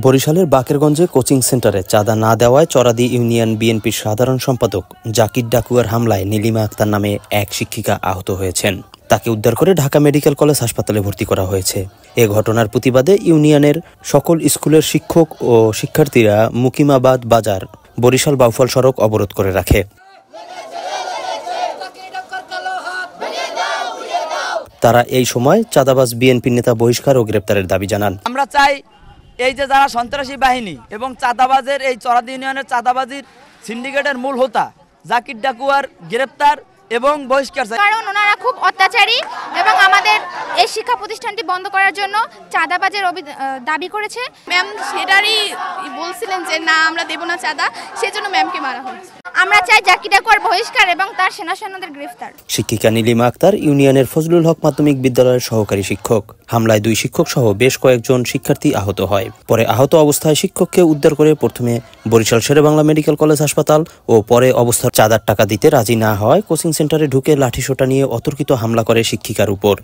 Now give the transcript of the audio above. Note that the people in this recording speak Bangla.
বরিশালের বাকেরগঞ্জে কোচিং সেন্টারে চাঁদা না দেওয়ায় চরাদি ইউনিয়ন বিএনপির সাধারণ সম্পাদক জাকির ডাকুয়ার হামলায় নীলিমা আক্তার নামে এক শিক্ষিকা আহত হয়েছেন। তাকে উদ্ধার করে ঢাকা মেডিকেল কলেজ হাসপাতালে ভর্তি করা হয়েছে। এ ঘটনার প্রতিবাদে ইউনিয়নের সকল স্কুলের শিক্ষক ও শিক্ষার্থীরা মুকিমাবাদ বাজার বরিশাল বাউফল সড়ক অবরোধ করে রাখে। তারা এই সময় চাঁদাবাজ বিএনপি নেতা বহিষ্কার ও গ্রেপ্তারের দাবি জানান। আমরা চাই এই যে যারা সন্ত্রাসী বাহিনী এবং চাঁদাবাজের এই চরাদি ইউনিয়নের চাঁদাবাজির সিন্ডিকেটের মূল হোতা জাকির ডাকুয়ার গ্রেপ্তার এবং বহিষ্কার, কারণ ওনারা খুব অত্যাচারী এবং আমাদের এই শিক্ষা প্রতিষ্ঠানটি বন্ধ করার জন্য চাঁদাবাজের দাবি করেছে। ম্যাম সেটারই বলছিলেন যে না আমরা দেব না চাঁদা, সেজন্য ম্যামকে মারা হয়েছে। আমরা চাই জাকির ডাকুয়ার বহিষ্কার এবং তার সেনা সৈন্যদের গ্রেফতার। শিক্ষিকা নীলিমা আক্তার ইউনিয়নের ফজলুল হক মাধ্যমিক বিদ্যালয়ের সহকারী শিক্ষক। হামলায় 2 শিক্ষক সহ বেশ কয়েকজন শিক্ষার্থী আহত হয়। পরে আহত অবস্থায় শিক্ষককে উদ্ধার করে প্রথমে বরিশাল শেরেবাংলা মেডিকেল কলেজ হাসপাতাল ও পরে অবস্থার চাঁদার টাকা দিতে রাজি না হয় কোচিং সেন্টারে ঢুকে লাঠিসোঁটা নিয়ে অতর্কিত হামলা করে শিক্ষিকার উপর।